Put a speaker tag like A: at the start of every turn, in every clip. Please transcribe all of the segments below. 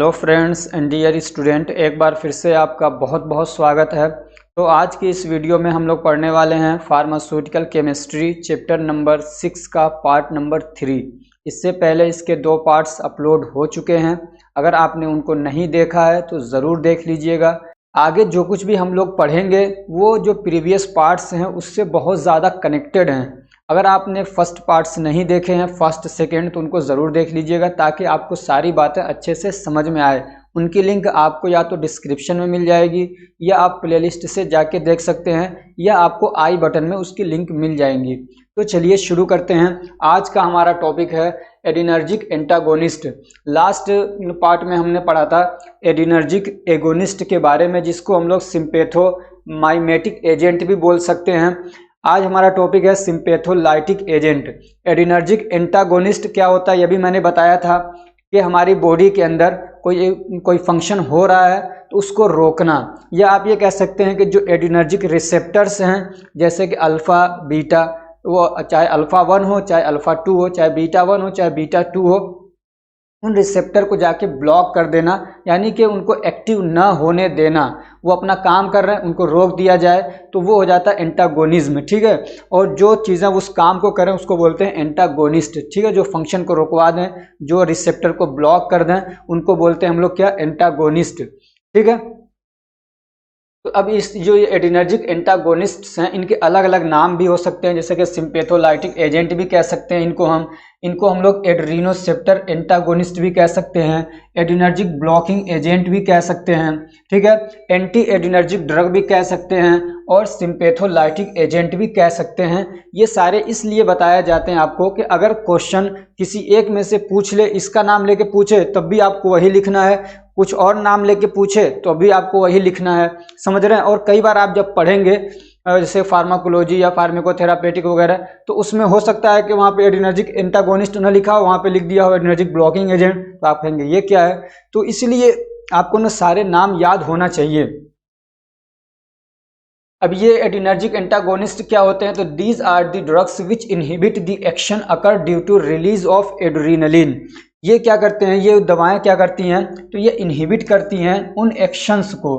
A: Hello friends and dear student, एक बार फिर से आपका बहुत बहुत स्वागत है। तो आज की इस वीडियो में हम लोग पढ़ने वाले हैं फार्मास्यूटिकल केमिस्ट्री चैप्टर नंबर 6 का पार्ट नंबर 3। इससे पहले इसके 2 पार्ट्स अपलोड हो चुके हैं। अगर आपने उनको नहीं देखा है तो ज़रूर देख लीजिएगा। आगे जो कुछ भी हम लोग पढ़ेंगे वो जो प्रीवियस पार्ट्स हैं उससे बहुत ज़्यादा कनेक्टेड हैं। अगर आपने फर्स्ट पार्ट्स नहीं देखे हैं, फर्स्ट सेकेंड, तो उनको ज़रूर देख लीजिएगा ताकि आपको सारी बातें अच्छे से समझ में आए। उनकी लिंक आपको या तो डिस्क्रिप्शन में मिल जाएगी या आप प्लेलिस्ट से जाके देख सकते हैं या आपको आई बटन में उसकी लिंक मिल जाएंगी। तो चलिए शुरू करते हैं। आज का हमारा टॉपिक है एडिनर्जिक एंटागोनिस्ट। लास्ट पार्ट में हमने पढ़ा था एडिनर्जिक एगोनिस्ट के बारे में, जिसको हम लोग सिम्पैथोमाइमेटिक एजेंट भी बोल सकते हैं। आज हमारा टॉपिक है सिम्पैथोलाइटिक एजेंट। एडिनर्जिक एंटागोनिस्ट क्या होता है ये भी मैंने बताया था कि हमारी बॉडी के अंदर कोई फंक्शन हो रहा है तो उसको रोकना, या आप ये कह सकते हैं कि जो एडिनर्जिक रिसेप्टर्स हैं जैसे कि अल्फ़ा बीटा, वो चाहे अल्फ़ा 1 हो, चाहे अल्फ़ा 2 हो, चाहे बीटा 1 हो, चाहे बीटा 2 हो, उन रिसेप्टर को जाके ब्लॉक कर देना, यानी कि उनको एक्टिव न होने देना। वो अपना काम कर रहे हैं, उनको रोक दिया जाए तो वो हो जाता है एंटागोनिज्म, ठीक है। और जो चीज़ें उस काम को करें उसको बोलते हैं एंटागोनिस्ट, ठीक है। जो फंक्शन को रुकवा दें, जो रिसेप्टर को ब्लॉक कर दें, उनको बोलते हैं हम लोग क्या, एंटागोनिस्ट, ठीक है। तो अब इस जो ये एडिनर्जिक एंटागोनिस्ट्स हैं इनके अलग अलग नाम भी हो सकते हैं, जैसे कि सिम्पैथोलाइटिक एजेंट भी कह सकते हैं इनको हम लोग एड्रीनोसेप्टर एंटागोनिस्ट भी कह सकते हैं, एडिनर्जिक ब्लॉकिंग एजेंट भी कह सकते हैं, ठीक है। एंटी एडिनर्जिक ड्रग भी कह सकते हैं और सिम्पैथोलाइटिक एजेंट भी कह सकते हैं। ये सारे इसलिए बताए जाते हैं आपको कि अगर क्वेश्चन किसी एक में से पूछ ले, इसका नाम लेके पूछे तब भी आपको वही लिखना है, कुछ और नाम लेके पूछे तो भी आपको वही लिखना है, समझ रहे हैं। और कई बार आप जब पढ़ेंगे जैसे फार्माकोलॉजी या फार्माकोथेरापेटिक वगैरह, तो उसमें हो सकता है कि वहाँ पे एडिनर्जिक एंटागोनिस्ट न लिखा हो, वहाँ पे लिख दिया हो एडिनर्जिक ब्लॉकिंग एजेंट, तो आप कहेंगे ये क्या है। तो इसलिए आपको ना सारे नाम याद होना चाहिए। अब ये एडिनर्जिक एंटागोनिस्ट क्या होते हैं, तो these are the drugs which inhibit the action occur due to release of adrenaline. ये क्या करते हैं, ये दवाएं क्या करती हैं, तो ये इनहिबिट करती हैं उन एक्शंस को,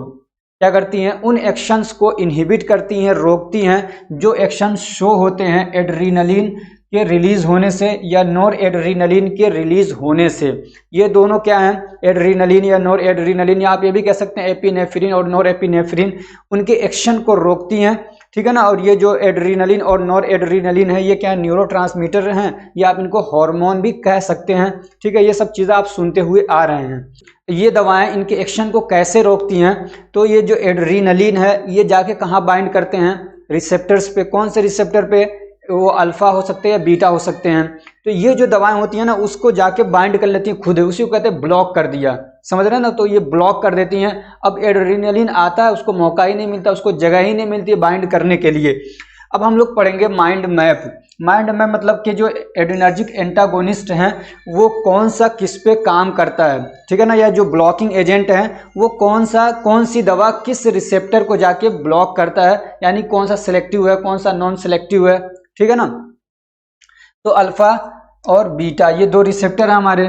A: क्या करती हैं, उन एक्शंस को इनहिबिट करती हैं, रोकती हैं जो एक्शन शो होते हैं एड्रीनलिन के रिलीज होने से या नॉर एड्रीनलिन के रिलीज होने से। ये दोनों क्या हैं, एड्रीनलिन या नॉर एड्रीनलिन, या आप ये भी कह सकते हैं एपिनेफ्रिन और नॉर एपिनेफ्रिन, उनके एक्शन को रोकती हैं, ठीक है ना। और ये जो एड्रीनलिन और नॉर एड्रीनलिन है ये क्या है, न्यूरोट्रांसमीटर हैं, या आप इनको हार्मोन भी कह सकते हैं, ठीक है। ये सब चीज़ें आप सुनते हुए आ रहे हैं। ये दवाएं इनके एक्शन को कैसे रोकती हैं, तो ये जो एड्रीनलिन है ये जाके कहाँ बाइंड करते हैं, रिसेप्टर्स पे। कौन से रिसेप्टर पे, वो अल्फा हो सकते हैं या बीटा हो सकते हैं। तो ये जो दवाएं होती हैं ना उसको जाके बाइंड कर लेती हैं खुद, उसी को कहते हैं ब्लॉक कर दिया, समझ रहे हैं ना। तो ये ब्लॉक कर देती हैं। अब एड्रेनालिन आता है, उसको मौका ही नहीं मिलता, उसको जगह ही नहीं मिलती है बाइंड करने के लिए। अब हम लोग पढ़ेंगे माइंड मैप। माइंड मैप मतलब कि जो एडिनर्जिक एंटागोनिस्ट हैं वो कौन सा किस पे काम करता है, ठीक है ना, या जो ब्लॉकिंग एजेंट है वो कौन सी दवा किस रिसेप्टर को जाके ब्लॉक करता है, यानी कौन सा सिलेक्टिव है, कौन सा नॉन सिलेक्टिव है, ठीक है ना। तो अल्फा और बीटा ये 2 रिसेप्टर हैं हमारे,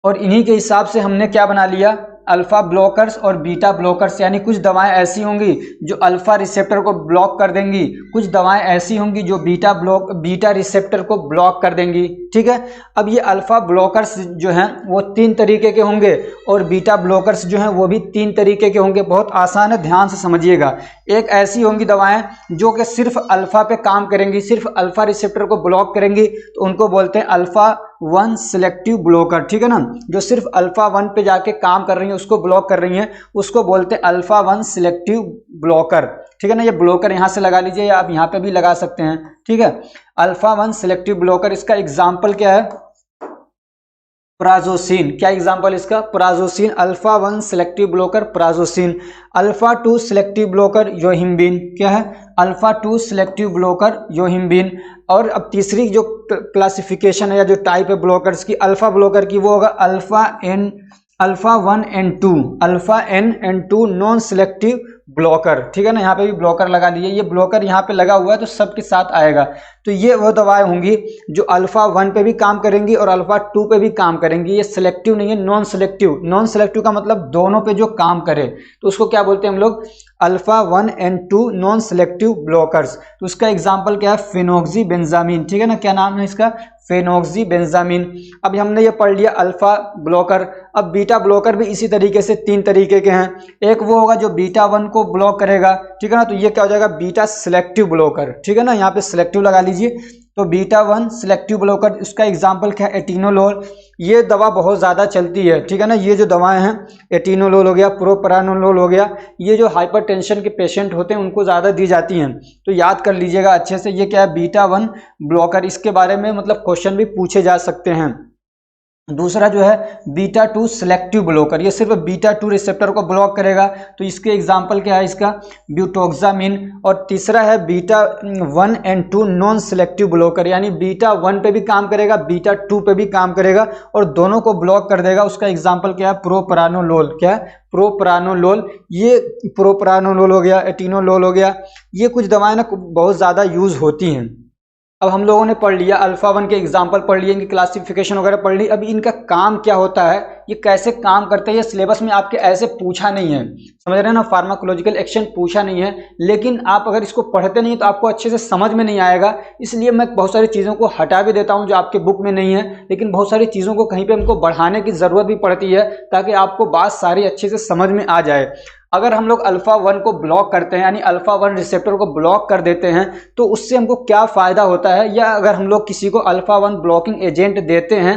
A: और इन्हीं के हिसाब से हमने क्या बना लिया, अल्फा ब्लॉकर्स और बीटा ब्लॉकर्स। यानी कुछ दवाएं ऐसी होंगी जो अल्फा रिसेप्टर को ब्लॉक कर देंगी, कुछ दवाएं ऐसी होंगी जो बीटा रिसेप्टर को ब्लॉक कर देंगी, ठीक है। अब ये अल्फा ब्लॉकर्स जो हैं वो 3 तरीके के होंगे और बीटा ब्लॉकर्स जो हैं वो भी 3 तरीके के होंगे। बहुत आसान है, ध्यान से समझिएगा। एक ऐसी होंगी दवाएं जो कि सिर्फ अल्फा पे काम करेंगी, सिर्फ अल्फा रिसेप्टर को ब्लॉक करेंगी, तो उनको बोलते हैं अल्फा 1 सिलेक्टिव ब्लॉकर, ठीक है ना। जो सिर्फ अल्फा 1 पे जाके काम कर रही है, उसको ब्लॉक कर रही हैं, उसको बोलते हैं अल्फा 1 सिलेक्टिव ब्लॉकर, ठीक है ना। ये ब्लॉकर यहाँ से लगा लीजिए या आप यहाँ पे भी लगा सकते हैं, ठीक है। अल्फा 1 सिलेक्टिव ब्लॉकर, इसका एग्जाम्पल क्या है, प्राजोसिन। क्या एग्जाम्पल इसका, prazosin. Alpha 1 selective blocker prazosin. Alpha 2 selective blocker yohimbine. क्या है, अल्फा 2 सिलेक्टिव ब्लॉकर योहिम्बिन। और अब तीसरी जो क्लासिफिकेशन है या जो टाइप है ब्लॉकर्स की, अल्फा ब्लॉकर की, वो होगा alpha N alpha 1 and 2, alpha N and 2 non selective blocker, ठीक है ना। यहाँ पे भी ब्लॉकर लगा लिए, ये ब्लॉकर यहाँ पे लगा हुआ है तो सबके साथ आएगा। तो ये वो दवाएं होंगी जो अल्फा 1 पे भी काम करेंगी और अल्फा 2 पे भी काम करेंगी। ये सिलेक्टिव नहीं है, नॉन सिलेक्टिव। नॉन सिलेक्टिव का मतलब दोनों पे जो काम करे, तो उसको क्या बोलते हैं हम लोग, alpha 1 and 2 non selective blockers. तो उसका एग्जाम्पल क्या है, फेनोक्सीबेंजामीन, ठीक है ना। क्या नाम है इसका, फेनोक्सीबेंजामीन। अब हमने ये पढ़ लिया अल्फा ब्लॉकर। अब बीटा ब्लॉकर भी इसी तरीके से 3 तरीके के हैं। एक वो होगा जो बीटा 1 को ब्लॉक करेगा, ठीक है ना, तो ये क्या हो जाएगा, बीटा सिलेक्टिव ब्लॉकर, ठीक है ना। यहाँ पे सिलेक्टिव लगा लीजिए, तो बीटा 1 सिलेक्टिव ब्लॉकर। उसका एग्जाम्पल क्या है, एटिनोलोल। ये दवा बहुत ज़्यादा चलती है, ठीक है ना। ये जो दवाएं हैं, एटिनोलोल हो गया, प्रोप्रानोलोल हो गया, ये जो हाइपरटेंशन के पेशेंट होते हैं उनको ज़्यादा दी जाती हैं। तो याद कर लीजिएगा अच्छे से, ये क्या है, बीटा 1 ब्लॉकर। इसके बारे में मतलब क्वेश्चन भी पूछे जा सकते हैं। दूसरा जो है बीटा 2 सिलेक्टिव ब्लॉकर, ये सिर्फ बीटा 2 रिसेप्टर को ब्लॉक करेगा, तो इसके एग्जांपल क्या है इसका, ब्यूटोक्सामिन। और तीसरा है beta 1 and 2 non selective blocker, यानी बीटा 1 पे भी काम करेगा, बीटा 2 पे भी काम करेगा और दोनों को ब्लॉक कर देगा। उसका एग्जाम्पल क्या है, प्रोप्रानोलोल। क्या है, प्रोप्रानोलोल। ये प्रोप्रानोलोल हो गया, एटिनोलोल हो गया, ये कुछ दवाएं ना बहुत ज़्यादा यूज होती हैं। अब हम लोगों ने पढ़ लिया अल्फा 1 के एग्जाम्पल पढ़ लिए, इनकी क्लासिफिकेशन वगैरह पढ़ ली। अब इनका काम क्या होता है, ये कैसे काम करते हैं, ये सिलेबस में आपके ऐसे पूछा नहीं है, समझ रहे हैं ना। फार्माकोलॉजिकल एक्शन पूछा नहीं है, लेकिन आप अगर इसको पढ़ते नहीं तो आपको अच्छे से समझ में नहीं आएगा। इसलिए मैं बहुत सारी चीज़ों को हटा भी देता हूँ जो आपके बुक में नहीं है, लेकिन बहुत सारी चीज़ों को कहीं पर हमको बढ़ाने की ज़रूरत भी पड़ती है ताकि आपको बात सारी अच्छे से समझ में आ जाए। अगर हम लोग अल्फा 1 को ब्लॉक करते हैं, यानी अल्फा 1 रिसेप्टर को ब्लॉक कर देते हैं, तो उससे हमको क्या फायदा होता है, या अगर हम लोग किसी को अल्फा 1 ब्लॉकिंग एजेंट देते हैं,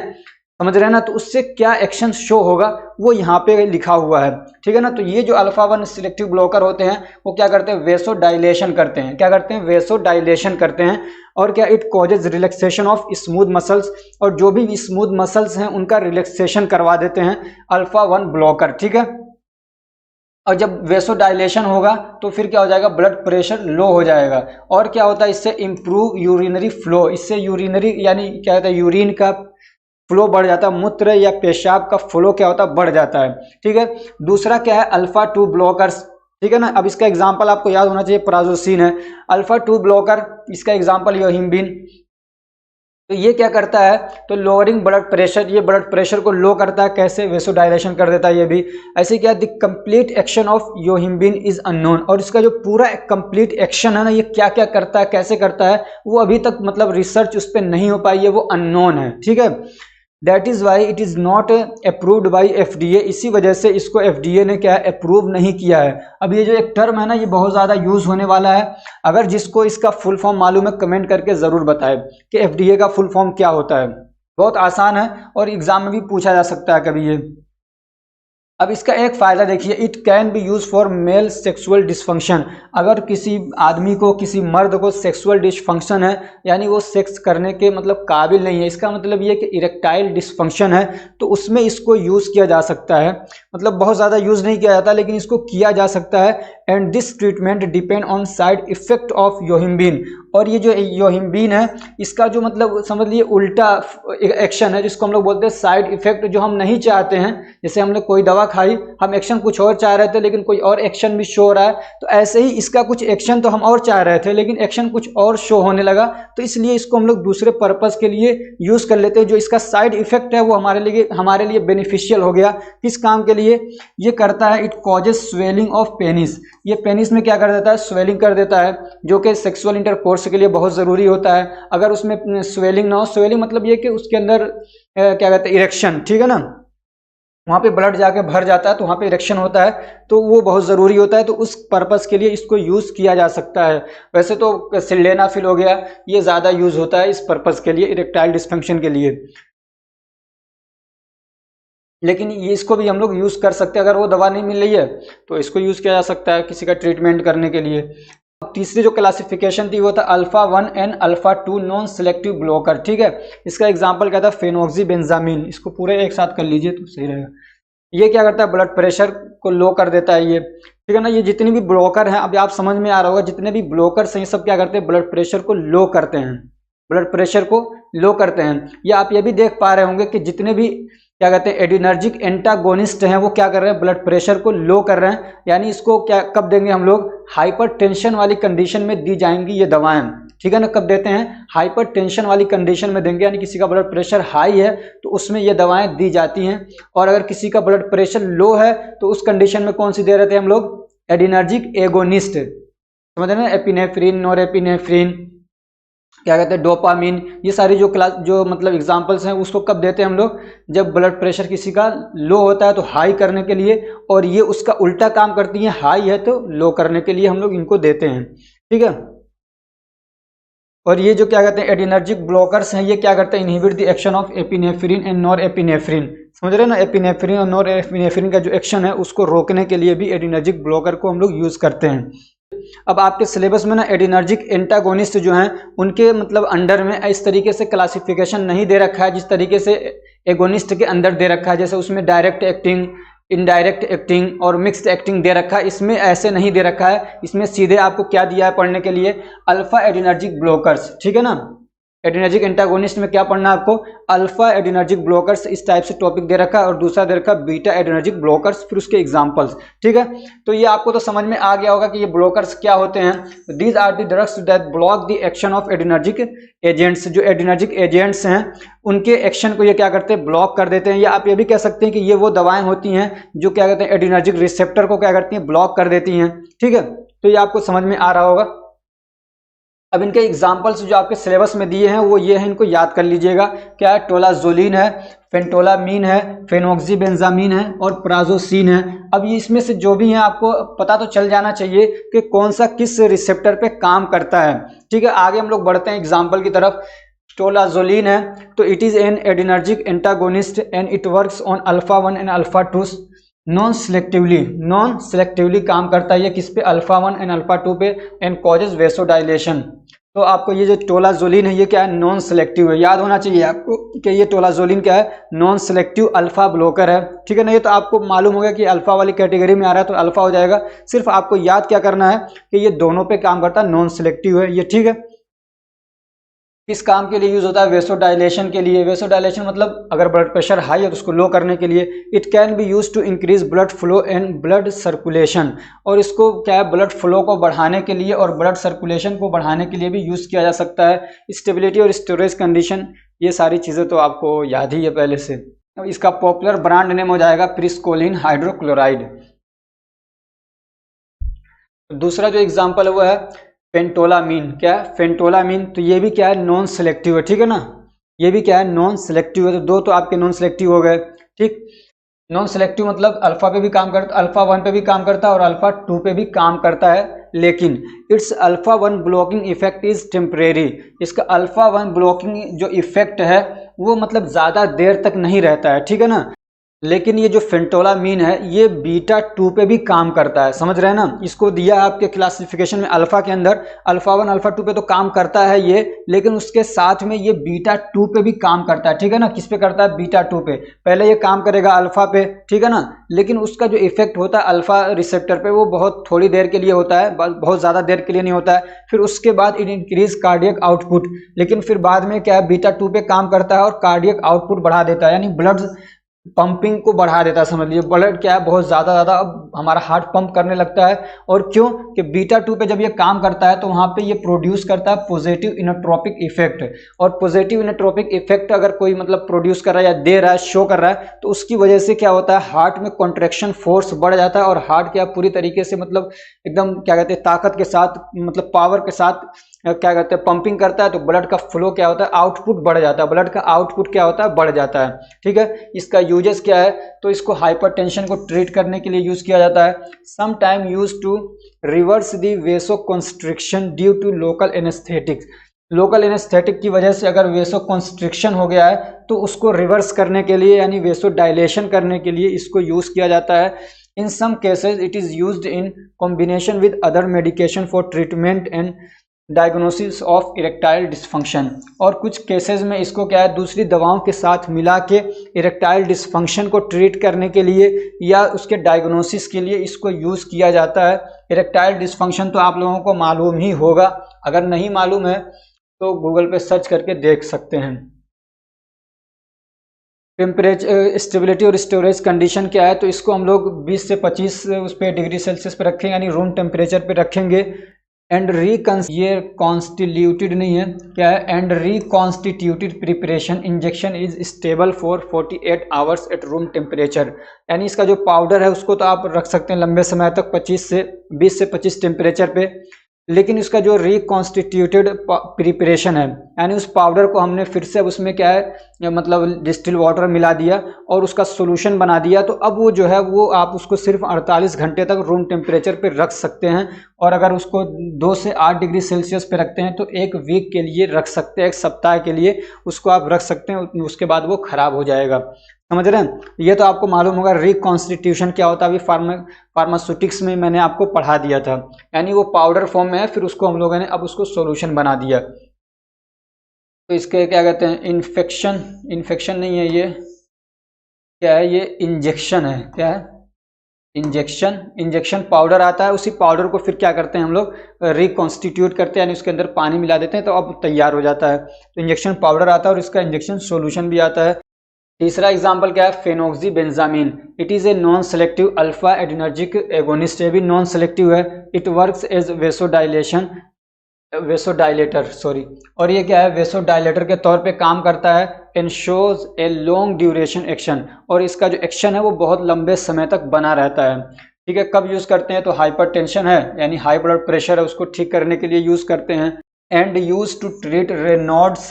A: समझ रहे हैं ना, तो उससे क्या एक्शन शो होगा वो यहाँ पे लिखा हुआ है, ठीक है ना। तो ये जो अल्फा 1 सिलेक्टिव ब्लॉकर होते हैं वो क्या करते हैं, वेसो डायलेशन करते हैं। क्या करते हैं, वेसो डायलेशन करते हैं। और क्या, it causes relaxation of smooth muscles, और जो भी स्मूथ मसल्स हैं उनका रिलैक्सेशन करवा देते हैं अल्फा 1 ब्लॉकर, ठीक है। और जब वेसोडाइलेशन होगा तो फिर क्या हो जाएगा, ब्लड प्रेशर लो हो जाएगा। और क्या होता है, इससे इम्प्रूव यूरिनरी फ्लो, इससे यूरिनरी यानी क्या होता है, यूरिन का फ्लो बढ़ जाता है, मूत्र या पेशाब का फ्लो क्या होता है, बढ़ जाता है, ठीक है। दूसरा क्या है, अल्फा 2 ब्लॉकर्स, ठीक है ना। अब इसका एग्जाम्पल आपको याद होना चाहिए, प्राजोसिन है। अल्फा 2 ब्लॉकर, इसका एग्जाम्पल योहिम्बिन। तो ये क्या करता है, तो लोअरिंग ब्लड प्रेशर, ये ब्लड प्रेशर को लो करता है। कैसे, वेसोडाइलेशन कर देता है ये भी। ऐसे क्या, the complete action of yohimbine is unknown, और इसका जो पूरा कंप्लीट एक्शन है ना, ये क्या क्या करता है, कैसे करता है, वो अभी तक मतलब रिसर्च उस पर नहीं हो पाई है, वो अननोन है, ठीक है। That is why it is not approved by FDA, इसी वजह से इसको FDA ने क्या अप्रूव नहीं किया है। अब ये जो एक टर्म है ना, ये बहुत ज़्यादा यूज होने वाला है। अगर जिसको इसका फुल फॉर्म मालूम है कमेंट करके ज़रूर बताएं कि FDA का फुल फॉर्म क्या होता है। बहुत आसान है और एग्जाम में भी पूछा जा सकता है कभी ये। अब इसका एक फ़ायदा देखिए, it can be use for male sexual dysfunction. अगर किसी आदमी को, किसी मर्द को सेक्सुअल डिसफंक्शन है, यानी वो सेक्स करने के मतलब काबिल नहीं है, इसका मतलब ये कि इरेक्टाइल डिसफंक्शन है, तो उसमें इसको यूज़ किया जा सकता है। मतलब बहुत ज़्यादा यूज़ नहीं किया जाता, लेकिन इसको किया जा सकता है। And this treatment depend on side effect of yohimbine. और ये जो योहिम्बिन है, इसका जो मतलब समझ लिए उल्टा एक्शन है, जिसको हम लोग बोलते हैं साइड इफेक्ट, जो हम नहीं चाहते हैं। जैसे हमने कोई दवा खाई, हम एक्शन कुछ और चाह रहे थे लेकिन कोई और एक्शन भी शो हो रहा है, तो ऐसे ही इसका कुछ एक्शन तो हम और चाह रहे थे लेकिन एक्शन कुछ और शो होने लगा, तो इसलिए इसको हम लोग दूसरे पर्पस के लिए यूज कर लेते हैं। जो इसका साइड इफेक्ट है वो हमारे लिए बेनिफिशियल हो गया। किस काम के लिए ये करता है, it causes swelling of penis. ये पेनिस में क्या कर देता है, स्वेलिंग कर देता है, जो कि सेक्सुअल इंटरकोर्स के लिए बहुत ज़रूरी होता है। अगर उसमें स्वेलिंग ना हो, स्वेलिंग मतलब ये कि उसके अंदर क्या कहते हैं, इरेक्शन, ठीक है ना, वहाँ पे ब्लड जाके भर जाता है तो वहाँ पे इरेक्शन होता है, तो वो बहुत ज़रूरी होता है। तो उस पर्पस के लिए इसको यूज़ किया जा सकता है। वैसे तो सिल्डेनाफिल हो गया, ये ज़्यादा यूज़ होता है इस पर्पस के लिए, इरेक्टाइल डिस्फंक्शन के लिए। लेकिन ये इसको भी हम लोग यूज़ कर सकते हैं, अगर वो दवा नहीं मिल रही है तो इसको यूज़ किया जा सकता है किसी का ट्रीटमेंट करने के लिए। अब तीसरी जो क्लासिफिकेशन थी वो था alpha 1 and alpha 2 non selective blocker, ठीक है। इसका एग्जांपल क्या था, फेनोक्सीबेंजामीन। इसको पूरे एक साथ कर लीजिए तो सही रहेगा। ये क्या करता है, ब्लड प्रेशर को लो कर देता है ये, ठीक है ना। ये जितने भी ब्लॉकर हैं, अब आप समझ में आ रहा होगा, जितने भी ब्लॉकर्स हैं ये सब क्या करते हैं, ब्लड प्रेशर को लो करते हैं, ब्लड प्रेशर को लो करते हैं। या आप ये भी देख पा रहे होंगे कि जितने भी क्या कहते हैं एडिनर्जिक एंटागोनिस्ट हैं, वो क्या कर रहे हैं ब्लड प्रेशर को लो कर रहे हैं। यानी इसको क्या कब देंगे हम लोग, हाइपरटेंशन वाली कंडीशन में दी जाएंगी ये दवाएं, ठीक है ना। कब देते हैं, हाइपरटेंशन वाली कंडीशन में देंगे, यानी किसी का ब्लड प्रेशर हाई है तो उसमें ये दवाएं दी जाती हैं। और अगर किसी का ब्लड प्रेशर लो है तो उस कंडीशन में कौन सी दे रहे थे हम लोग, एडिनर्जिक एगोनिस्ट, समझ रहे हैं, एपिनेफ्रिन, नोरेपिनेफ्रिन, क्या कहते हैं डोपामिन, ये सारी जो क्लास जो मतलब एग्जांपल्स हैं उसको कब देते हैं हम लोग, जब ब्लड प्रेशर किसी का लो होता है तो हाई करने के लिए, और ये उसका उल्टा काम करती है, हाई है तो लो करने के लिए हम लोग इनको देते हैं, ठीक है। और ये जो क्या कहते हैं एडिनर्जिक ब्लॉकर्स हैं, ये क्या करते हैं, inhibit the action of epinephrine and norepinephrine, समझ रहे हैं ना। एपिनेफ्रिन और नॉरएपिनेफ्रिन का जो एक्शन है उसको रोकने के लिए भी एडिनर्जिक ब्लॉकर को हम लोग यूज करते हैं। अब आपके सिलेबस में ना एडिनर्जिक एंटागोनिस्ट जो हैं उनके मतलब अंडर में इस तरीके से क्लासिफिकेशन नहीं दे रखा है जिस तरीके से एगोनिस्ट के अंदर दे रखा है, जैसे उसमें डायरेक्ट एक्टिंग, इनडायरेक्ट एक्टिंग और मिक्स्ड एक्टिंग दे रखा है। इसमें ऐसे नहीं दे रखा है, इसमें सीधे आपको क्या दिया है पढ़ने के लिए, अल्फा एडिनर्जिक ब्लॉकर्स, ठीक है ना। एडिनर्जिक एंटागोनिस्ट में क्या पढ़ना है आपको, अल्फा एडिनर्जिक ब्लॉकर्स, इस टाइप से टॉपिक दे रखा है, और दूसरा दे रखा है बीटा एडिनर्जिक ब्लॉकर्स, फिर उसके एग्जांपल्स, ठीक है। तो ये आपको तो समझ में आ गया होगा कि ये ब्लॉकर्स क्या होते हैं। These are the drugs that block the action of adrenergic agents, जो एडिनर्जिक एजेंट्स हैं उनके एक्शन को ये क्या करते हैं, ब्लॉक कर देते हैं। या आप ये भी कह सकते हैं कि ये वो दवाएं होती हैं जो क्या कहते हैं एडिनर्जिक रिसेप्टर को क्या करती हैं, ब्लॉक कर देती हैं, ठीक है। तो ये आपको समझ में आ रहा होगा। अब इनके एग्जाम्पल्स जो आपके सिलेबस में दिए हैं वो ये हैं, इनको याद कर लीजिएगा। क्या है, टोलाजोलिन है, फेंटोलामीन है, फेनोक्सीबेंजामीन है और प्राजोसिन है। अब ये इसमें से जो भी हैं आपको पता तो चल जाना चाहिए कि कौन सा किस रिसेप्टर पे काम करता है, ठीक है। आगे हम लोग बढ़ते हैं एग्जाम्पल की तरफ। टोलाजोलिन है तो it is an adrenergic antagonist and it works on alpha 1 and alpha 2 non selectively काम करता है ये किस पे, अल्फा 1 एंड अल्फा 2 पे, एंड कॉजेज वेसोडाइलेशन। तो आपको ये जो टोलाजोलिन है ये क्या है, नॉन सेलेक्टिव है, याद होना चाहिए आपको कि ये टोलाजोलिन क्या है, नॉन सेलेक्टिव अल्फा ब्लॉकर है, ठीक है ना। ये तो आपको मालूम होगा कि अल्फा वाली कैटेगरी में आ रहा है तो अल्फा हो जाएगा। सिर्फ आपको याद क्या करना है कि ये दोनों पे काम करता है, नॉन सेलेक्टिव है ये, ठीक है। किस काम के लिए यूज होता है, वेसोडाइलेशन के लिए। वेसोडाइलेशन मतलब अगर ब्लड प्रेशर हाई है तो उसको लो करने के लिए। It can be use to increase blood flow and blood circulation, और इसको क्या है ब्लड फ्लो को बढ़ाने के लिए और ब्लड सर्कुलेशन को बढ़ाने के लिए भी यूज किया जा सकता है। स्टेबिलिटी और स्टोरेज कंडीशन, ये सारी चीजें तो आपको याद ही है पहले से। अब इसका पॉपुलर ब्रांड नेम हो जाएगा प्रिस्कोलिन हाइड्रोक्लोराइड। दूसरा जो एग्जाम्पल है वो है फेंटोलामीन। क्या है, फेंटोलामीन, तो ये भी क्या है, नॉन सेलेक्टिव है, ठीक है ना। ये भी क्या है, नॉन सेलेक्टिव है। तो दो तो आपके नॉन सेलेक्टिव हो गए, ठीक। नॉन सेलेक्टिव मतलब अल्फा पे भी काम करता, अल्फा 1 पे भी काम करता है और अल्फा 2 पे भी काम करता है, लेकिन it's alpha 1 blocking effect is temporary. इसका अल्फा 1 ब्लॉकिंग जो इफेक्ट है वो मतलब ज्यादा देर तक नहीं रहता है, ठीक है ना। लेकिन ये जो फेंटोलामीन है ये बीटा 2 पे भी काम करता है, समझ रहे हैं ना। इसको दिया आपके क्लासिफिकेशन में अल्फा के अंदर, अल्फा 1 अल्फा 2 पे तो काम करता है ये, लेकिन उसके साथ में ये बीटा 2 पे भी काम करता है, ठीक है ना। किस पे करता है, बीटा 2 पे। पहले ये काम करेगा अल्फा पे, ठीक है ना, लेकिन उसका जो इफेक्ट होता है अल्फा रिसेप्टर पे वो बहुत थोड़ी देर के लिए होता है, बहुत ज्यादा देर के लिए नहीं होता है। फिर उसके बाद इट इंक्रीज कार्डियक आउटपुट, लेकिन फिर बाद में क्या है, बीटा 2 पे काम करता है और कार्डियक आउटपुट बढ़ा देता है, यानी ब्लड पंपिंग को बढ़ा देता है। समझ लीजिए ब्लड क्या है बहुत ज्यादा अब हमारा हार्ट पंप करने लगता है। और क्यों कि बीटा 2 पे जब ये काम करता है तो वहां पे ये प्रोड्यूस करता है पॉजिटिव इनोट्रोपिक इफेक्ट, और पॉजिटिव इनोट्रोपिक इफेक्ट अगर कोई मतलब प्रोड्यूस कर रहा है या दे रहा है, शो कर रहा है, तो उसकी वजह से क्या होता है, हार्ट में कॉन्ट्रैक्शन फोर्स बढ़ जाता है और हार्ट क्या पूरी तरीके से मतलब एकदम क्या कहते हैं ताकत के साथ मतलब पावर के साथ क्या कहते हैं पंपिंग करता है। तो ब्लड का फ्लो क्या होता है, आउटपुट बढ़ जाता है, ब्लड का आउटपुट क्या होता है, बढ़ जाता है, ठीक है। इसका यूजेस क्या है, तो इसको हाइपरटेंशन को ट्रीट करने के लिए यूज किया जाता है। Some time use to reverse the vasoconstriction due to local anaesthetics. Local anaesthetic की वजह से अगर वेसोकंस्ट्रिक्शन हो गया है तो उसको रिवर्स करने के लिए यानी वेसोडाइलेशन करने के लिए इसको यूज किया जाता है। In some cases it is used in combination with other medication for treatment and diagnosis of erectile dysfunction. और कुछ केसेस में इसको क्या है दूसरी दवाओं के साथ मिला के इरेक्टाइल डिसफंक्शन को ट्रीट करने के लिए या उसके डायग्नोसिस के लिए इसको यूज किया जाता है। इरेक्टाइल डिसफंक्शन तो आप लोगों को मालूम ही होगा, अगर नहीं मालूम है तो गूगल पे सर्च करके देख सकते हैं। टेम्परेचर स्टेबिलिटी और स्टोरेज कंडीशन क्या है, तो इसको हम लोग 20 से 25 उस पर डिग्री सेल्सियस पे रखेंगे, यानी रूम टेम्परेचर पे रखेंगे। एंड ये कॉन्स्टिट्यूटेड नहीं है, क्या है, and reconstituted preparation injection is stable for 48 hours at room temperature. यानी इसका जो पाउडर है उसको तो आप रख सकते हैं लंबे समय तक 20 से 25 टेम्परेचर पे, लेकिन इसका जो रिकॉन्स्टिट्यूटेड प्रिपरेशन है, यानी उस पाउडर को हमने फिर से उसमें क्या है, मतलब डिस्टिल वाटर मिला दिया और उसका सोल्यूशन बना दिया, तो अब वो जो है वो आप उसको सिर्फ 48 घंटे तक रूम टेम्परेचर पे रख सकते हैं। और अगर उसको 2 से 8 डिग्री सेल्सियस पे रखते हैं तो 1 वीक के लिए रख सकते हैं, 1 सप्ताह के लिए उसको आप रख सकते हैं, उसके बाद वो खराब हो जाएगा। समझ रहे हैं? ये तो आपको मालूम होगा रिकॉन्स्टिट्यूशन क्या होता है, अभी फार्मास्यूटिक्स में मैंने आपको पढ़ा दिया था। यानी वो पाउडर फॉर्म में है, फिर उसको हम लोगों ने अब उसको सॉल्यूशन बना दिया। तो इसके क्या कहते हैं, इन्फेक्शन नहीं है, ये क्या है, ये इंजेक्शन है। क्या है? इंजेक्शन पाउडर आता है, उसी पाउडर को फिर क्या करते हैं हम लोग, रिकॉन्स्टिट्यूट करते हैं, यानी उसके अंदर पानी मिला देते हैं तो अब तैयार हो जाता है। तो इंजेक्शन पाउडर आता है और इसका इंजेक्शन सॉल्यूशन भी आता है। तीसरा एग्जाम्पल क्या है, phenoxybenzamine. It is a non selective alpha adrenergic agonist, ये भी नॉन सेलेक्टिव है। इट वर्क्स एज वेसोडाइलेटर और ये क्या है, वेसोडाइलेटर के तौर पे काम करता है। एंशोज ए लॉन्ग ड्यूरेशन एक्शन, और इसका जो एक्शन है वो बहुत लंबे समय तक बना रहता है। ठीक है, कब यूज करते हैं, तो हाइपरटेंशन है यानी हाई ब्लड प्रेशर है, उसको ठीक करने के लिए यूज करते हैं। And use to treat Raynaud's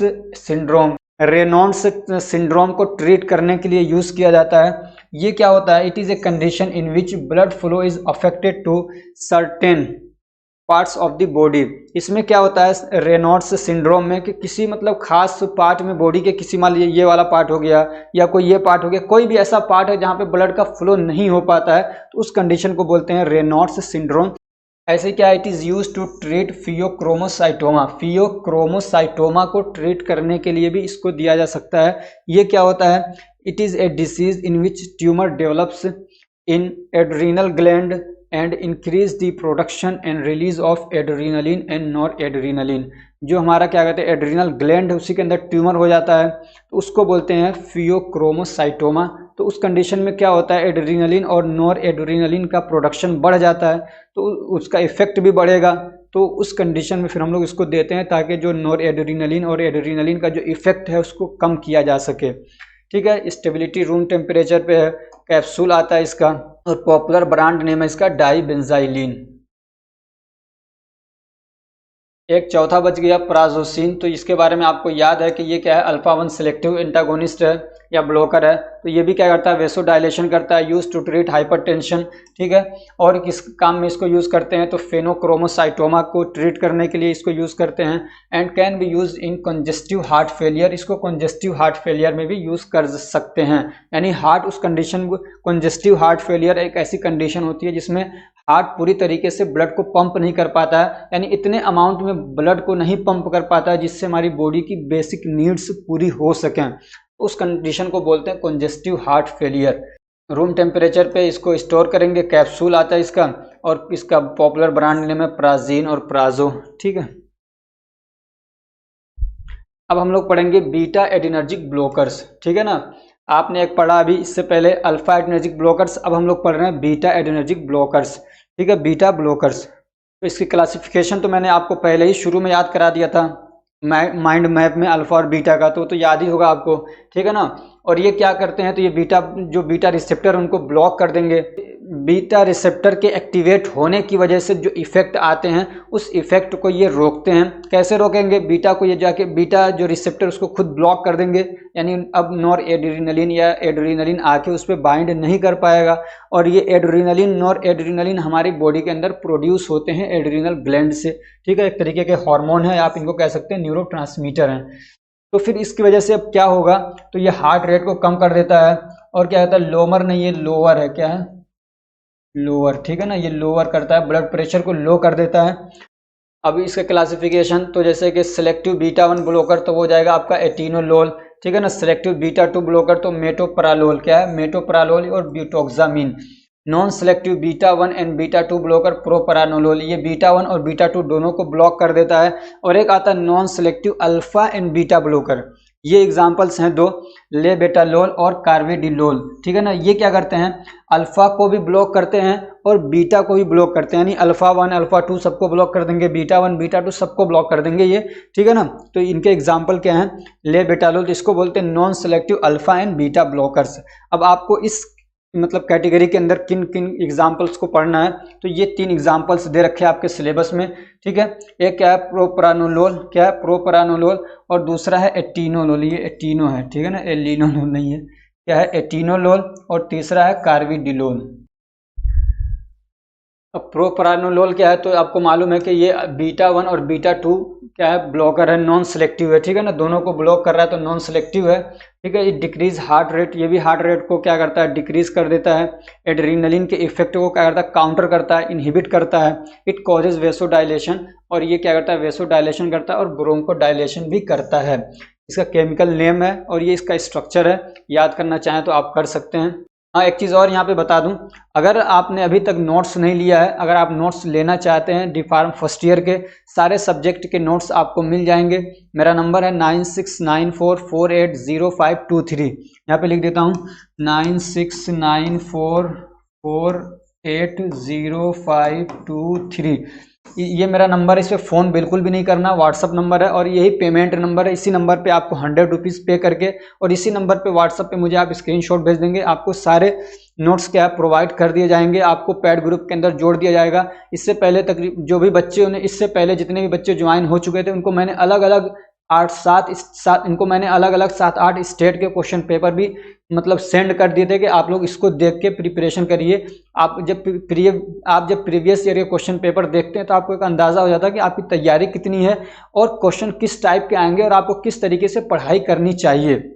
A: syndrome को ट्रीट करने के लिए यूज किया जाता है। ये क्या होता है, it is a condition in which blood flow is affected to certain parts of the body. इसमें क्या होता है रेनॉल्ड्स सिंड्रोम में कि किसी मतलब खास पार्ट में बॉडी के, किसी मान लीजिए ये वाला पार्ट हो गया या कोई ये पार्ट हो गया, कोई भी ऐसा पार्ट है जहाँ पे ब्लड का फ्लो नहीं हो पाता है, तो उस कंडीशन को बोलते हैं रेनॉल्ड्स सिंड्रोम। ऐसे क्या, it is use to treat phaeochromocytoma को ट्रीट करने के लिए भी इसको दिया जा सकता है। ये क्या होता है, it is a disease in which tumour develops in adrenal gland and increase the production and release of adrenaline and nor adrenaline. जो हमारा क्या कहते हैं एड्रीनल ग्लैंड है, उसी के अंदर ट्यूमर हो जाता है, तो उसको बोलते हैं फियोक्रोमोसाइटोमा। तो उस कंडीशन में क्या होता है, एड्रीनलिन और नॉर एड्रीनलिन का प्रोडक्शन बढ़ जाता है, तो उसका इफेक्ट भी बढ़ेगा। तो उस कंडीशन में फिर हम लोग इसको देते हैं ताकि जो नॉर एड्रीनलिन और एड्रीनलिन का जो इफेक्ट है उसको कम किया जा सके। ठीक है, स्टेबिलिटी रूम टेम्परेचर पे है, कैप्सूल आता है इसका, और पॉपुलर ब्रांड नेम है इसका डाइबेंजाइलिन। एक चौथा बच गया प्राजोसिन। तो इसके बारे में आपको याद है कि ये क्या है, अल्फा 1 सिलेक्टिव एंटागोनिस्ट है या ब्लॉकर है। तो ये भी क्या करता है, वेसोडाइलेशन करता है, यूज टू ट्रीट हाइपरटेंशन। ठीक है, और किस काम में इसको यूज करते हैं, तो फेनोक्रोमोसाइटोमा को ट्रीट करने के लिए इसको यूज करते हैं। And can be use in congestive heart failure, इसको कंजेस्टिव हार्ट फेलियर में भी यूज कर सकते हैं। यानी हार्ट उस कंडीशन, कंजेस्टिव हार्ट फेलियर एक ऐसी कंडीशन होती है जिसमें हार्ट पूरी तरीके से ब्लड को पंप नहीं कर पाता है, यानी इतने अमाउंट में ब्लड को नहीं पंप कर पाता है जिससे हमारी बॉडी की बेसिक नीड्स पूरी हो सकें। उस कंडीशन को बोलते हैं congestive heart failure. Room temperature पे इसको स्टोर करेंगे, कैप्सूल आता है इसका, और इसका पॉपुलर ब्रांड नेम है प्राजीन और प्राजो। ठीक है, अब हम लोग पढ़ेंगे बीटा एडिनर्जिक ब्लॉकर्स। ठीक है ना, आपने एक पढ़ा अभी इससे पहले अल्फा एडिनर्जिक ब्लॉकर्स, अब हम लोग पढ़ रहे हैं बीटा एडिनर्जिक ब्लॉकर्स। ठीक है, बीटा ब्लॉकर्स। तो इसकी क्लासिफिकेशन तो मैंने आपको पहले ही शुरू में याद करा दिया था माइंड मैप में, अल्फा और बीटा का, तो याद ही होगा आपको। ठीक है ना, और ये क्या करते हैं, तो ये बीटा रिसेप्टर उनको ब्लॉक कर देंगे। बीटा रिसेप्टर के एक्टिवेट होने की वजह से जो इफेक्ट आते हैं उस इफेक्ट को ये रोकते हैं। कैसे रोकेंगे, बीटा को ये जाके बीटा जो रिसेप्टर उसको खुद ब्लॉक कर देंगे, यानी अब नॉर एड्रीनलिन या एड्रीनलिन आके उस पर बाइंड नहीं कर पाएगा। और ये एड्रीनलिन नॉर एड्रीनलिन हमारी बॉडी के अंदर प्रोड्यूस होते हैं एड्रीनल ग्लैंड से। ठीक है, एक तरीके के हार्मोन है, आप इनको कह सकते हैं न्यूरोट्रांसमीटर हैं। तो फिर इसकी वजह से अब क्या होगा, तो ये हार्ट रेट को कम कर देता है, और क्या होता है, लोअर नहीं ये लोअर है, क्या है, लोअर। ठीक है ना, ये लोअर करता है, ब्लड प्रेशर को लो कर देता है। अभी इसका क्लासिफिकेशन तो जैसे कि सिलेक्टिव बीटा 1 ब्लॉकर तो हो जाएगा आपका एटिनोलोल। ठीक है ना, सिलेक्टिव बीटा 2 ब्लॉकर तो मेटोप्रालोल, क्या है, मेटोप्रालोल और butoxamine. Non selective beta 1 and beta 2 blocker propranolol, ये बीटा 1 और बीटा 2 दोनों को ब्लॉक कर देता है। और एक आता है non selective alpha and beta blocker, ये एग्जाम्पल्स हैं दो, लेबेटालोल और कार्वेडिलोल, ठीक है ना। ये क्या करते हैं, अल्फा को भी ब्लॉक करते हैं और बीटा को भी ब्लॉक करते हैं, यानी अल्फा 1 अल्फा 2 सबको ब्लॉक कर देंगे, बीटा 1 बीटा 2 सबको ब्लॉक कर देंगे ये, ठीक है ना। तो इनके एग्जाम्पल क्या हैं, लेबेटालोल इसको बोलते हैं non selective alpha and beta blockers. अब आपको इस मतलब कैटेगरी के अंदर किन किन एग्जाम्पल्स को पढ़ना है, तो ये 3 एग्जाम्पल्स दे रखे हैं आपके सिलेबस में, ठीक है। एक क्या है प्रोपरानोलोल, क्या है प्रोपरानोलोल, और दूसरा है एटीनोलोल, ये एटीनो है, ठीक है ना, एलिनोलोल नहीं है, क्या है एटीनोलोल, और तीसरा है कार्विडिलोल। अब प्रोपरानोलोल क्या है, तो आपको मालूम है कि ये बीटा 1 और बीटा 2 क्या है, ब्लॉकर है, नॉन सेलेक्टिव है, ठीक है ना, दोनों को ब्लॉक कर रहा है तो नॉन सेलेक्टिव है, ठीक है। ये डिक्रीज हार्ट रेट, ये भी हार्ट रेट को क्या करता है, डिक्रीज कर देता है। एड्रीनलिन के इफेक्ट को क्या करता है, काउंटर करता है, इनहिबिट करता है। इट कॉजेज वेसोडाइलेशन, और ये क्या करता है, वेसोडाइलेशन करता है और ब्रोंकोडाइलेशन भी करता है। इसका केमिकल नेम है और ये इसका स्ट्रक्चर है, याद करना चाहें तो आप कर सकते हैं। हाँ, एक चीज़ और यहाँ पे बता दूं, अगर आपने अभी तक नोट्स नहीं लिया है, अगर आप नोट्स लेना चाहते हैं डी फार्म फर्स्ट ईयर के सारे सब्जेक्ट के नोट्स आपको मिल जाएंगे। मेरा नंबर है 9694480523, यहाँ पे लिख देता हूँ 9694480523। ये मेरा नंबर है, इस पर फ़ोन बिल्कुल भी नहीं करना, व्हाट्सअप नंबर है और यही पेमेंट नंबर है। इसी नंबर पे आपको 100 रुपीज़ पे करके और इसी नंबर पे व्हाट्सअप पे मुझे आप स्क्रीनशॉट भेज देंगे, आपको सारे नोट्स क्या प्रोवाइड कर दिए जाएंगे, आपको पैड ग्रुप के अंदर जोड़ दिया जाएगा। इससे पहले तक जो भी बच्चे उन्हें, इससे पहले जितने भी बच्चे ज्वाइन हो चुके थे उनको मैंने अलग अलग 8-7 इनको मैंने अलग अलग 7-8 स्टेट के क्वेश्चन पेपर भी मतलब सेंड कर दिए थे कि आप लोग इसको देख के प्रिपरेशन करिए। आप जब प्रीवियस ईयर के क्वेश्चन पेपर देखते हैं तो आपको एक अंदाज़ा हो जाता है कि आपकी तैयारी कितनी है और क्वेश्चन किस टाइप के आएंगे और आपको किस तरीके से पढ़ाई करनी चाहिए।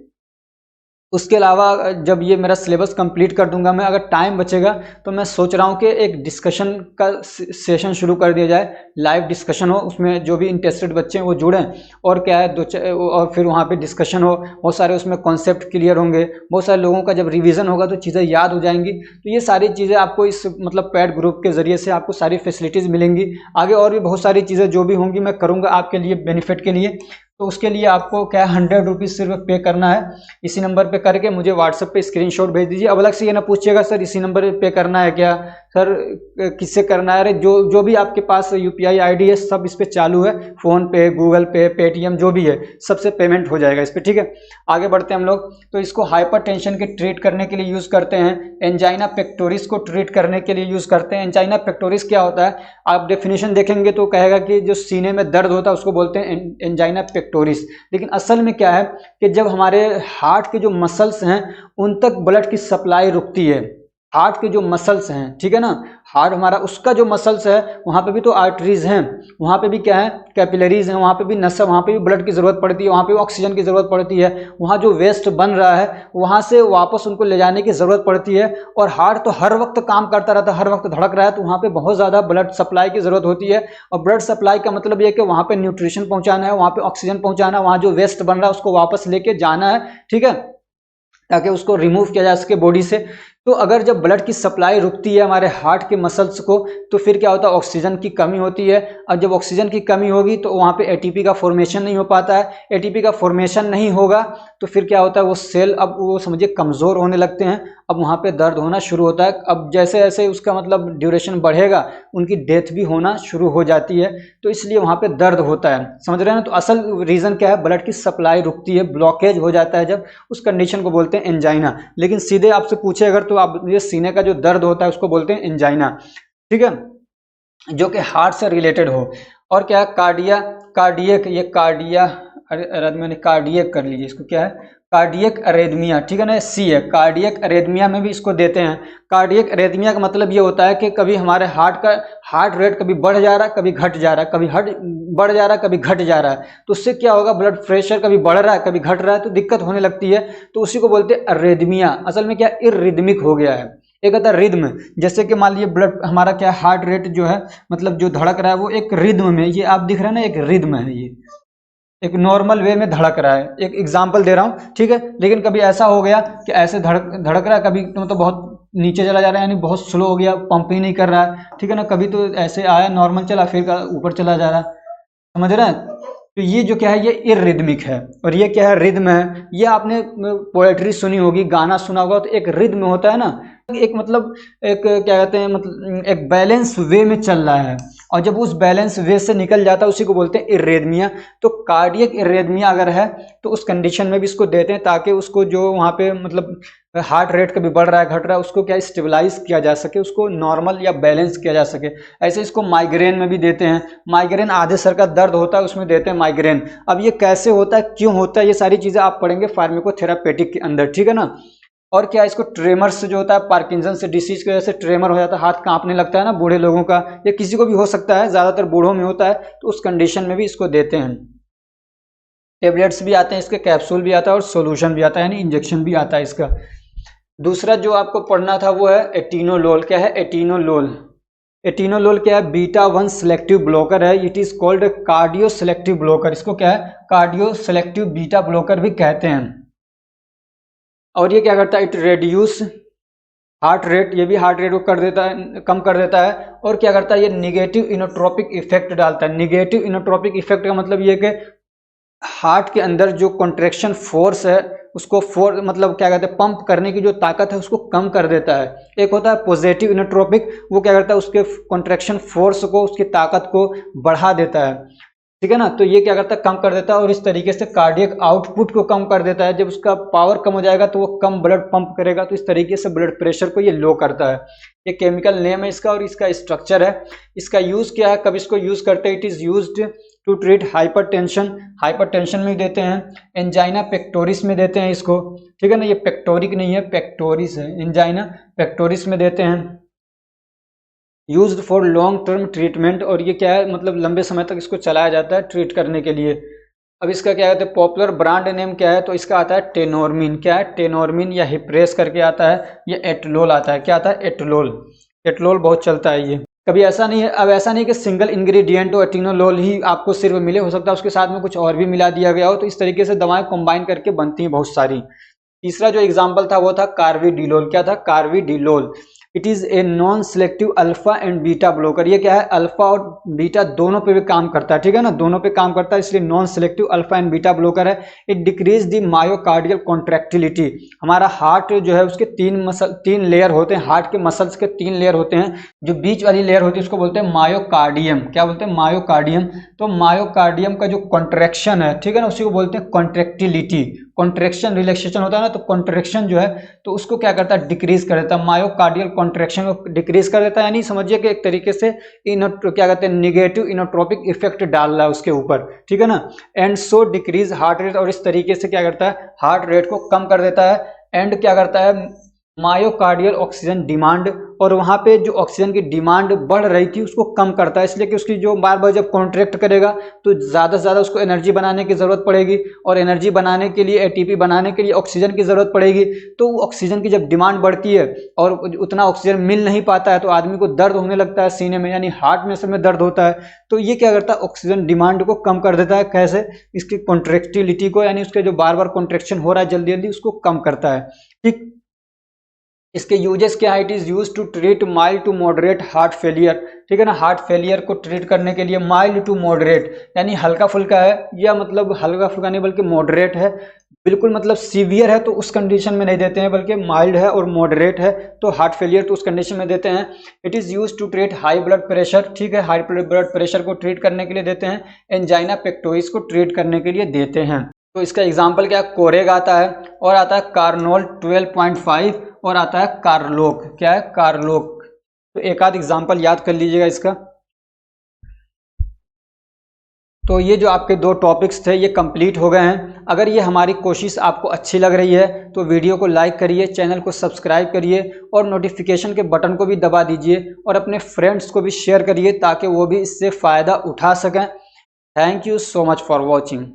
A: उसके अलावा जब ये मेरा सिलेबस कंप्लीट कर दूंगा मैं, अगर टाइम बचेगा तो मैं सोच रहा हूँ कि एक डिस्कशन का सेशन शुरू कर दिया जाए, लाइव डिस्कशन हो, उसमें जो भी इंटरेस्टेड बच्चे हैं वो जुड़ें और क्या है और फिर वहाँ पे डिस्कशन हो, बहुत सारे उसमें कॉन्सेप्ट क्लियर होंगे, बहुत सारे लोगों का जब रिवीजन होगा तो चीज़ें याद हो जाएंगी। तो ये सारी चीज़ें आपको इस मतलब पैड ग्रुप के ज़रिए से आपको सारी फैसिलिटीज़ मिलेंगी। आगे और भी बहुत सारी चीज़ें जो भी होंगी मैं करूँगा आपके लिए बेनिफिट के लिए। तो उसके लिए आपको क्या 100 रुपीज़ सिर्फ पे करना है, इसी नंबर पे करके मुझे व्हाट्सएप पे स्क्रीनशॉट भेज दीजिए। अब अलग से ये ना पूछिएगा सर इसी नंबर पे करना है क्या, सर किससे करना है, अरे जो भी आपके पास यूपीआई आईडी है सब इस पे चालू है, फ़ोन पे, गूगल पे, पेटीएम जो भी है सबसे पेमेंट हो जाएगा इस पर, ठीक है। आगे बढ़ते हैं हम लोग। तो इसको हाइपरटेंशन के ट्रीट करने के लिए यूज़ करते हैं, एंजाइना पेक्टोरिस को ट्रीट करने के लिए यूज़ करते हैं। एंजाइना पेक्टोरिस क्या होता है, आप डेफिनेशन देखेंगे तो कहेगा कि जो सीने में दर्द होता है उसको बोलते हैं एंजाइना पेक्टोरिस, लेकिन असल में क्या है कि जब हमारे हार्ट के जो मसल्स हैं उन तक ब्लड की सप्लाई रुकती है, हार्ट के जो मसल्स हैं, ठीक है ना, हार्ट हमारा उसका जो मसल्स है वहाँ पे भी तो आर्टरीज हैं, वहाँ पे भी क्या है कैपिलरीज हैं, वहाँ पे भी नस है, वहाँ पे भी ब्लड की ज़रूरत पड़ती है, वहाँ पे ऑक्सीजन की ज़रूरत पड़ती है, वहाँ जो वेस्ट बन रहा है वहाँ से वापस उनको ले जाने की ज़रूरत पड़ती है। और हार्ट तो हर वक्त काम करता रहता है, हर वक्त धड़क रहा है, तो वहाँ पर बहुत ज़्यादा ब्लड सप्लाई की ज़रूरत होती है। और ब्लड सप्लाई का मतलब ये है कि वहाँ पर न्यूट्रिशन पहुँचाना है, वहाँ पर ऑक्सीजन पहुँचाना है, वहाँ जो वेस्ट बन रहा है उसको वापस लेके जाना है, ठीक है, ताकि उसको रिमूव किया जा सके बॉडी से। तो अगर जब ब्लड की सप्लाई रुकती है हमारे हार्ट के मसल्स को तो फिर क्या होता है, ऑक्सीजन की कमी होती है। और जब ऑक्सीजन की कमी होगी तो वहाँ पे एटीपी का फॉर्मेशन नहीं हो पाता है, एटीपी का फॉर्मेशन नहीं होगा तो फिर क्या होता है, वो सेल अब वो समझिए कमज़ोर होने लगते हैं, अब वहाँ पे दर्द होना शुरू होता है। अब जैसे जैसे उसका मतलब ड्यूरेशन बढ़ेगा उनकी डेथ भी होना शुरू हो जाती है, तो इसलिए वहाँ पे दर्द होता है, समझ रहे हैं ना। तो असल रीज़न क्या है, ब्लड की सप्लाई रुकती है, ब्लॉकेज हो जाता है, जब उस कंडीशन को बोलते हैं एंजाइना। लेकिन सीधे आपसे पूछे अगर तो आप ये सीने का जो दर्द होता है उसको बोलते हैं एंजाइना, ठीक है, जो कि हार्ट से रिलेटेड हो। और क्या है कार्डियक, ये कार्डियक कर लीजिए इसको, क्या है कार्डियक अरेदमिया, ठीक है ना, सी है, कार्डियक अरेदमिया में भी इसको देते हैं। कार्डियक अरेदमिया का मतलब ये होता है कि कभी हमारे हार्ट रेट कभी बढ़ जा रहा है कभी घट जा रहा है, कभी बढ़ जा रहा है कभी घट जा रहा है, तो उससे क्या होगा, ब्लड प्रेशर कभी बढ़ रहा है कभी घट रहा है तो दिक्कत होने लगती है, तो उसी को बोलते हैं अरेदमिया। असल में क्या इर्रिदमिक हो गया है, एक होता है रिद्म, जैसे कि मान लीजिए ब्लड हमारा क्या हार्ट रेट जो है मतलब जो धड़क रहा है वो एक रिद्म में, ये आप दिख रहे हैं ना, एक रिद्म है, ये एक नॉर्मल वे में धड़क रहा है, एक एग्जांपल दे रहा हूँ, ठीक है। लेकिन कभी ऐसा हो गया कि ऐसे धड़क रहा है, कभी तो बहुत नीचे चला जा रहा है, यानी बहुत स्लो हो गया, पंप ही नहीं कर रहा है, ठीक है ना, कभी तो ऐसे आया नॉर्मल चला फिर ऊपर चला जा रहा है, समझ रहे हैं। तो तो ये जो क्या है, ये इर्रिदमिक है, और ये क्या है, रिद्म है। ये आपने पोएट्री सुनी होगी, गाना सुना होगा, तो एक रिद्म होता है ना, एक मतलब एक क्या कहते हैं, मतलब एक बैलेंस वे में चल रहा है, और जब उस बैलेंस वे से निकल जाता है उसी को बोलते हैं इर्रेदमिया। तो कार्डियक इर्रेदमिया अगर है तो उस कंडीशन में भी इसको देते हैं, ताकि उसको जो वहाँ पे मतलब हार्ट रेट कभी बढ़ रहा है घट रहा है उसको क्या स्टेबलाइज किया जा सके, उसको नॉर्मल या बैलेंस किया जा सके। ऐसे इसको माइग्रेन में भी देते हैं, माइग्रेन आधे सर का दर्द होता है उसमें देते हैं माइग्रेन। अब ये कैसे होता है, क्यों होता है, ये सारी चीज़ें आप पढ़ेंगे फार्माकोथेरापेटिक के अंदर, ठीक है ना। और क्या, इसको ट्रेमर्स जो होता है, पार्किंसन से डिसीज की वजह से ट्रेमर हो जाता है, हाथ कांपने लगता है ना बूढ़े लोगों का, या किसी को भी हो सकता है, ज़्यादातर बूढ़ों में होता है, तो उस कंडीशन में भी इसको देते हैं। टेबलेट्स भी आते हैं इसके, कैप्सूल भी आता है और सोल्यूशन भी आता है, यानी इंजेक्शन भी आता है इसका। दूसरा जो आपको पढ़ना था वो है एटीनोलोल। क्या है एटीनोलोल? एटीनोलोल क्या है, बीटा 1 सेलेक्टिव ब्लॉकर है। It is called cardio selective blocker. इसको क्या है, कार्डियो सेलेक्टिव बीटा ब्लॉकर भी कहते हैं। और ये क्या करता है, इट रेड्यूस हार्ट रेट, ये भी हार्ट रेट को कर देता है, कम कर देता है। और क्या करता है, ये निगेटिव इनोट्रोपिक इफेक्ट डालता है। निगेटिव इनोट्रोपिक इफेक्ट का मतलब ये कि हार्ट के अंदर जो कॉन्ट्रैक्शन फोर्स है उसको मतलब क्या कहते हैं, पंप करने की जो ताकत है उसको कम कर देता है। एक होता है पॉजिटिव इनोट्रोपिक, वो क्या करता है, उसके कॉन्ट्रैक्शन फोर्स को, उसकी ताकत को बढ़ा देता है, ठीक है ना। तो ये क्या करता है, कम कर देता है, और इस तरीके से कार्डियक आउटपुट को कम कर देता है। जब उसका पावर कम हो जाएगा तो वो कम ब्लड पंप करेगा, तो इस तरीके से ब्लड प्रेशर को ये लो करता है। ये केमिकल नेम है इसका, और इसका स्ट्रक्चर है। इसका यूज क्या है, कब इसको यूज करते हैं, it is used to treat hypertension. Hypertension में देते हैं, एंजाइना पेक्टोरिस में देते हैं इसको, ठीक है ना। ये पेक्टोरिक नहीं है, पेक्टोरिस है, एंजाइना पेक्टोरिस में देते हैं। Used for long term treatment, और ये क्या है, मतलब लंबे समय तक इसको चलाया जाता है ट्रीट करने के लिए। अब इसका क्या कहते हैं, पॉपुलर ब्रांड नेम क्या है, तो इसका आता है टेनोर्मिन। क्या है, टेनोर्मिन या हिप्रेस करके आता है। ये एटलोल आता है, क्या आता है, एटलोल। एटलोल बहुत चलता है ये। कभी ऐसा नहीं है, अब ऐसा नहीं कि सिंगल इंग्रेडिएंट हो, एटीनोलोल ही आपको सिर्फ मिले, हो सकता है उसके साथ में कुछ और भी मिला दिया गया हो। तो इस तरीके से दवाएं कंबाइन करके बनती हैं बहुत सारी। तीसरा जो एग्जाम्पल था वो था कार्विडिलोल। क्या था, carvedilol. It is a non selective alpha and beta blocker. ये क्या है, अल्फा और बीटा दोनों पे भी काम करता है, ठीक है ना, दोनों पे काम करता है, इसलिए non selective alpha and beta blocker है। It decrease the myocardial contractility. हमारा हार्ट जो है उसके तीन लेयर होते हैं, हार्ट के मसल्स के 3 लेयर होते हैं। जो बीच वाली लेयर होती है उसको बोलते हैं मायोकार्डियम। क्या बोलते हैं, मायोकार्डियम। तो मायोकार्डियम का जो कॉन्ट्रैक्शन है, ठीक है ना, उसी को बोलते हैं कॉन्ट्रैक्टिलिटी। कॉन्ट्रैक्शन रिलैक्सेशन होता है ना, तो कॉन्ट्रैक्शन जो है तो उसको क्या करता है, डिक्रीज कर देता है, मायोकार्डियल कॉन्ट्रैक्शन को डिक्रीज कर देता है। यानी समझिए कि एक तरीके से क्या कहते हैं, निगेटिव इनोट्रोपिक इफेक्ट डाल रहा है उसके ऊपर, ठीक है ना। And so decrease heart rate, और इस तरीके से क्या करता है, हार्ट रेट को कम कर देता है। एंड क्या करता है, मायोकार्डियल ऑक्सीजन डिमांड, और वहां पे जो ऑक्सीजन की डिमांड बढ़ रही थी उसको कम करता है, इसलिए कि उसकी जो बार बार जब कॉन्ट्रैक्ट करेगा तो ज़्यादा से ज़्यादा उसको एनर्जी बनाने की ज़रूरत पड़ेगी, और एनर्जी बनाने के लिए, एटीपी बनाने के लिए ऑक्सीजन की ज़रूरत पड़ेगी। तो ऑक्सीजन की जब डिमांड बढ़ती है और उतना ऑक्सीजन मिल नहीं पाता है तो आदमी को दर्द होने लगता है सीने में, यानी हार्ट में समय दर्द होता है। तो ये क्या करता है, ऑक्सीजन डिमांड को कम कर देता है। कैसे, इसकी कॉन्ट्रैक्टिलिटी को, यानी उसके जो बार बार कॉन्ट्रैक्शन हो रहा है जल्दी जल्दी, उसको कम करता है, ठीक। इसके यूजेस क्या है, it is use to treat mild to moderate heart failure, ठीक है ना। हार्ट फेलियर को ट्रीट करने के लिए माइल्ड टू मॉडरेट, यानी हल्का फुल्का है, या मतलब हल्का फुल्का नहीं बल्कि मॉडरेट है, बिल्कुल मतलब सीवियर है तो उस कंडीशन में नहीं देते हैं, बल्कि माइल्ड है और मॉडरेट है तो हार्ट फेलियर तो उस कंडीशन में देते हैं। It is use to treat high blood pressure, ठीक है, हाई ब्लड प्रेशर को ट्रीट करने के लिए देते हैं। एंजाइना पेक्टोरिस को ट्रीट करने के लिए देते हैं। तो इसका एग्जाम्पल क्या, कोरेग आता है, और आता है कार्नोल 12.5, और आता है कार्लोक। क्या है, कार्लोक। तो एक आध एग्जाम्पल याद कर लीजिएगा इसका। तो ये जो आपके 2 टॉपिक्स थे ये कंप्लीट हो गए हैं। अगर ये हमारी कोशिश आपको अच्छी लग रही है तो वीडियो को लाइक करिए, चैनल को सब्सक्राइब करिए, और नोटिफिकेशन के बटन को भी दबा दीजिए, और अपने फ्रेंड्स को भी शेयर करिए ताकि वो भी इससे फ़ायदा उठा सकें। Thank you so much for watching.